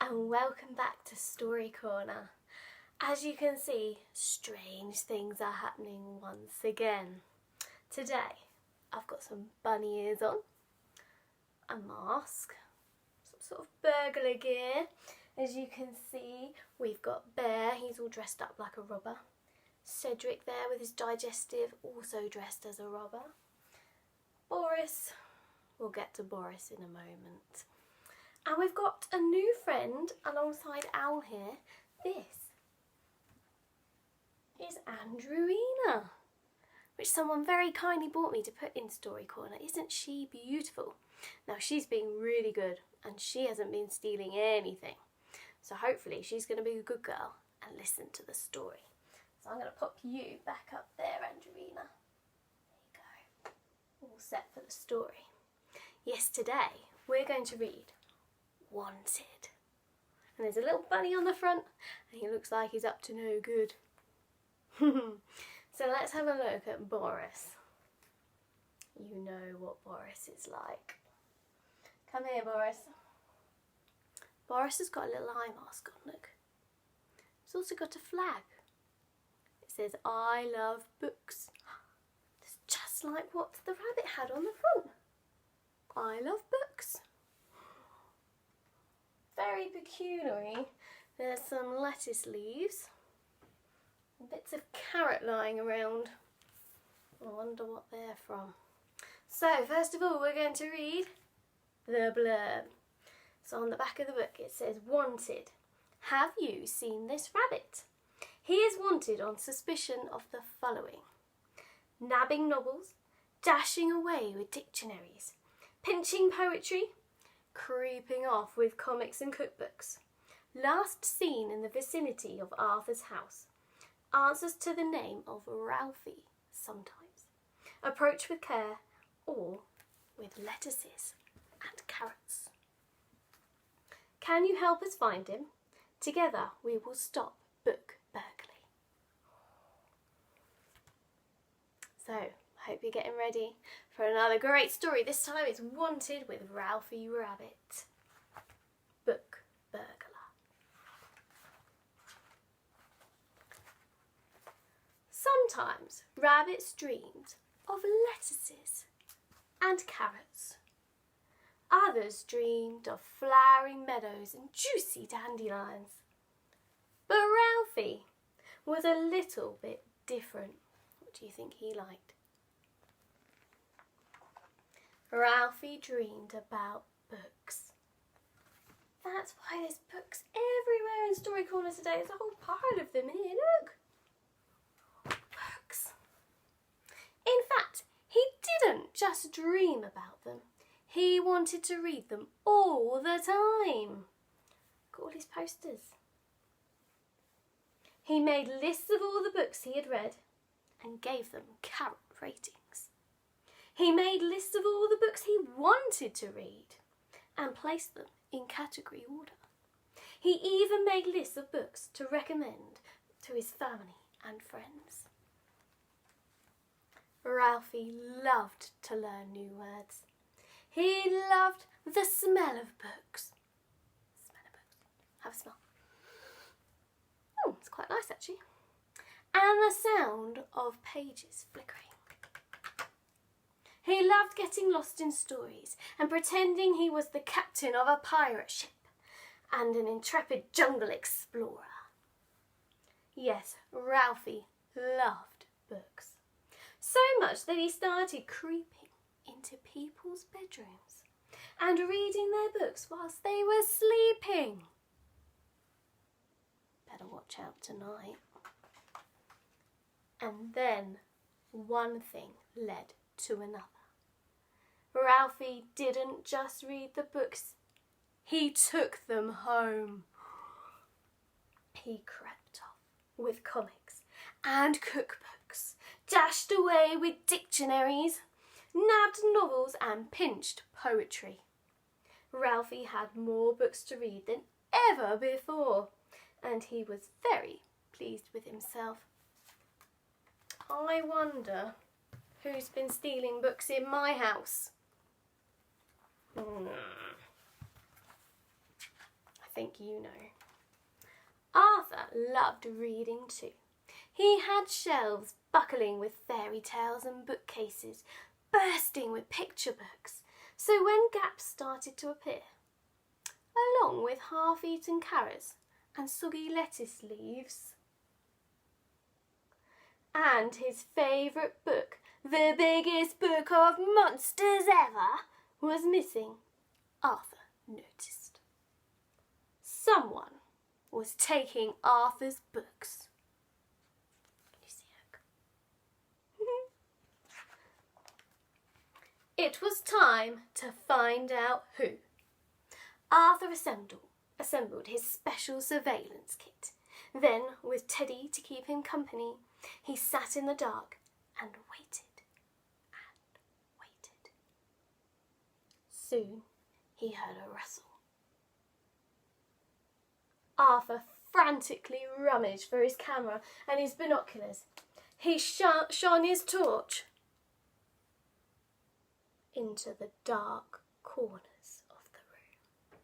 and welcome back to Story Corner. As you can see, strange things are happening once again. Today, I've got some bunny ears on, a mask, some sort of burglar gear. As you can see, we've got Bear, he's all dressed up like a robber. Cedric there with his digestive, also dressed as a robber. Boris, we'll get to Boris in a moment. And we've got a new friend alongside Owl here. This is Andrewina, which someone very kindly bought me to put in Story Corner. Isn't she beautiful? Now she's been really good and she hasn't been stealing anything. So hopefully she's going to be a good girl and listen to the story. So I'm going to pop you back up there, Andrewina. There you go. All set for the story. Yes, today we're going to read Wanted. And there's a little bunny on the front and he looks like he's up to no good. So let's have a look at Boris. You know what Boris is like. Come here, Boris. Boris has got a little eye mask on, look. He's also got a flag. It says, I love books. It's just like what the rabbit had on the front. I love books. Very peculiar. There's some lettuce leaves, bits of carrot lying around. I wonder what they're from. So first of all, we're going to read the blurb. So on the back of the book it says, Wanted. Have you seen this rabbit? He is wanted on suspicion of the following: nabbing novels, dashing away with dictionaries, pinching poetry, creeping off with comics and cookbooks, last seen in the vicinity of Arthur's house, answers to the name of Ralfy sometimes, approach with care or with lettuces and carrots. Can you help us find him? Together we will stop book burglary. So, I hope you're getting ready for another great story. This time it's Wanted with Ralfy Rabbit Book Burglar. Sometimes rabbits dreamed of lettuces and carrots. Others dreamed of flowering meadows and juicy dandelions. But Ralfy was a little bit different. What do you think he liked? Ralfy dreamed about books. That's why there's books everywhere in Story Corner today. There's a whole pile of them here, look. Books. In fact, he didn't just dream about them. He wanted to read them all the time. Got all his posters. He made lists of all the books he had read and gave them carrot ratings. He made lists of all the books he wanted to read and placed them in category order. He even made lists of books to recommend to his family and friends. Ralfy loved to learn new words. He loved the smell of books. Smell of books. Have a smell. Oh, it's quite nice actually. And the sound of pages flickering. He loved getting lost in stories and pretending he was the captain of a pirate ship and an intrepid jungle explorer. Yes, Ralfy loved books. So much that he started creeping into people's bedrooms and reading their books whilst they were sleeping. Better watch out tonight. And then one thing led to another. Ralfy didn't just read the books, he took them home. He crept off with comics and cookbooks, dashed away with dictionaries, nabbed novels and pinched poetry. Ralfy had more books to read than ever before, and he was very pleased with himself. I wonder who's been stealing books in my house? I think you know. Arthur loved reading too. He had shelves buckling with fairy tales and bookcases bursting with picture books. So when gaps started to appear, along with half-eaten carrots and soggy lettuce leaves, and his favourite book, the biggest book of monsters ever, was missing, Arthur noticed. Someone was taking Arthur's books. Can you see it? It was time to find out who. Arthur assembled his special surveillance kit. Then, with Teddy to keep him company, he sat in the dark and waited and waited. Soon he heard a rustle. Arthur frantically rummaged for his camera and his binoculars. He shone his torch into the dark corners of the room.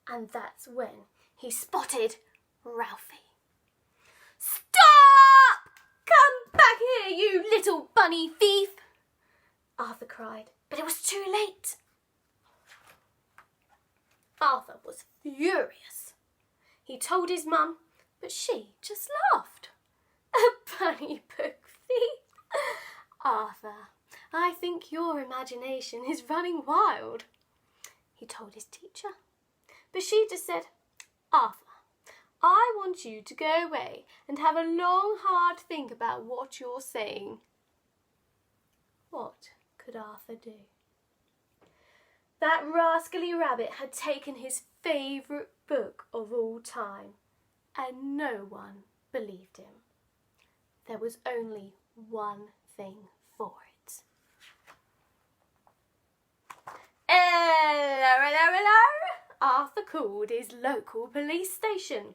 And that's when he spotted Ralfy. "Stop! Come back here, you little bunny thief!" Arthur cried, but it was too late. Arthur was furious. He told his mum, but she just laughed. "A bunny book thief? Arthur, I think your imagination is running wild." He told his teacher, but she just said, "Arthur, I want you to go away and have a long, hard think about what you're saying." What could Arthur do? That rascally rabbit had taken his favourite book of all time, and no one believed him. There was only one thing for it. "Hello, hello, hello!" Arthur called his local police station.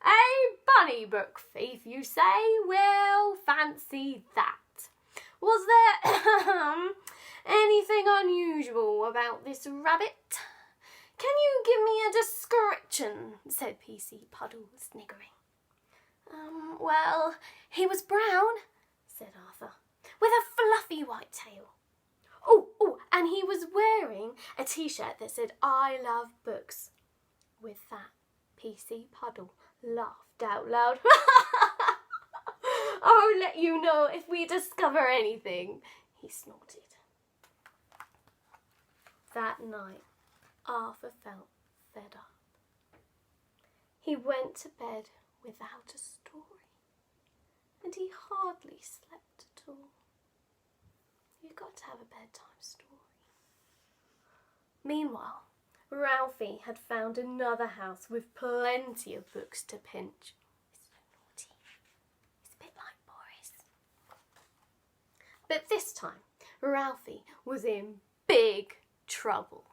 "A bunny book thief, you say? Well, fancy that. Was there anything unusual about this rabbit? Can you give me a description?" said PC Puddle, sniggering. Well, he was brown," said Arthur, "with a fluffy white tail. Oh, and he was wearing a t-shirt that said, 'I love books.'" With that, PC Puddle laughed out loud. "I'll let you know if we discover anything," he snorted. That night, Arthur felt fed up. He went to bed without a story, and he hardly slept at all. You've got to have a bedtime story. Meanwhile, Ralfy had found another house with plenty of books to pinch. It's so naughty. It's a bit like Boris. But this time, Ralfy was in big trouble.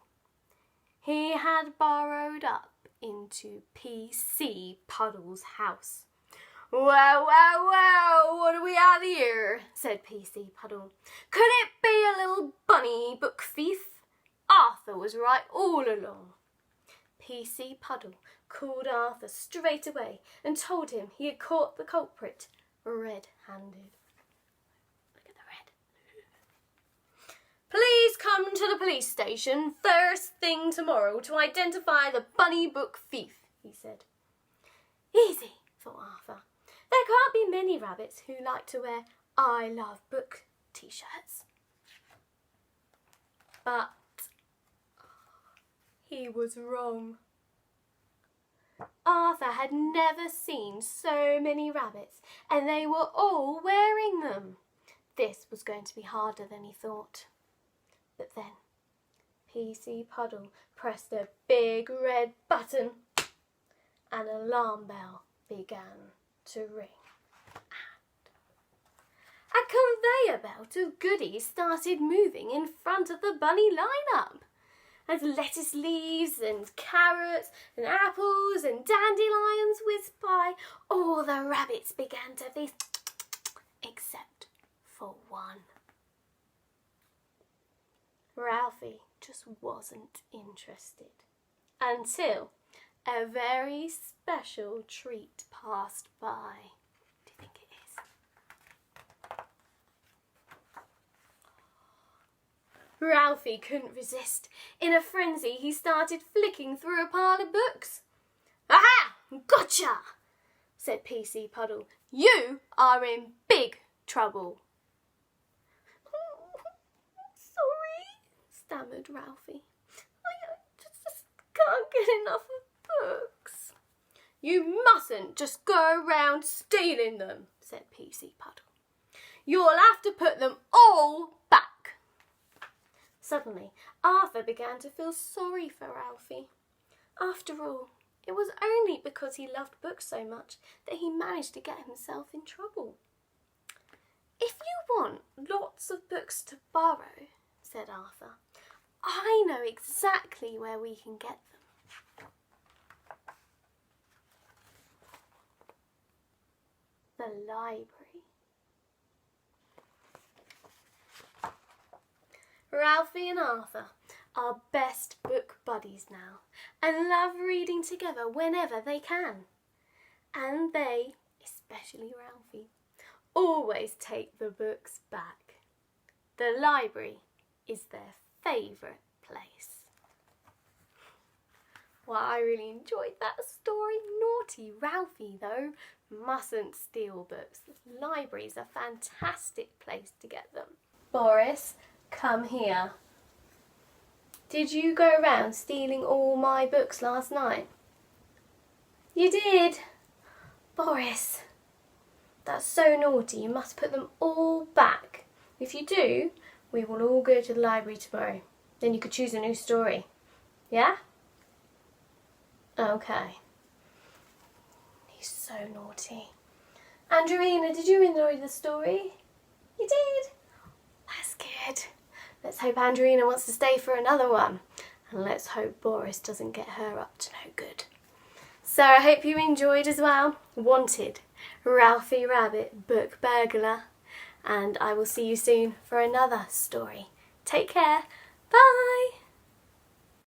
He had burrowed up into PC Puddle's house. "Well, what do we have here?" said PC Puddle. "Could it be a little bunny book thief? Arthur was right all along." PC Puddle called Arthur straight away and told him he had caught the culprit red-handed. Look at the red. "Please come to the police station first thing tomorrow to identify the bunny book thief," he said. Easy, thought Arthur. There can't be many rabbits who like to wear "I love book" t-shirts. But he was wrong. Arthur had never seen so many rabbits, and they were all wearing them. This was going to be harder than he thought. But then PC Puddle pressed a big red button. An alarm bell began to ring. And a conveyor belt of goodies started moving in front of the bunny lineup. As lettuce leaves and carrots and apples and dandelions whizzed by, all the rabbits began to feast, except for one. Ralfy just wasn't interested until a very special treat passed by. Do you think it is? Ralphie couldn't resist. In a frenzy, he started flicking through a pile of books. "Aha! Gotcha!" said PC Puddle. "You are in big trouble." "Sorry," stammered Ralphie. I just can't get enough of books." "You mustn't just go around stealing them," said PC Puddle. "You'll have to put them all back." Suddenly, Arthur began to feel sorry for Ralphie. After all, it was only because he loved books so much that he managed to get himself in trouble. "If you want lots of books to borrow," said Arthur, "I know exactly where we can get them." The library. Ralphie and Arthur are best book buddies now and love reading together whenever they can. And they, especially Ralphie, always take the books back. The library is their favourite place. Well, I really enjoyed that story. Naughty Ralphie, though, mustn't steal books. The library's a fantastic place to get them. Boris, come here. Did you go around stealing all my books last night? You did? Boris, that's so naughty. You must put them all back. If you do, we will all go to the library tomorrow. Then you could choose a new story. Yeah? Okay. He's so naughty. Andrewina, did you enjoy the story? You did? That's good. Let's hope Andrewina wants to stay for another one. And let's hope Boris doesn't get her up to no good. So I hope you enjoyed as well. Wanted, Ralfy Rabbit Book Burglar. And I will see you soon for another story. Take care. Bye.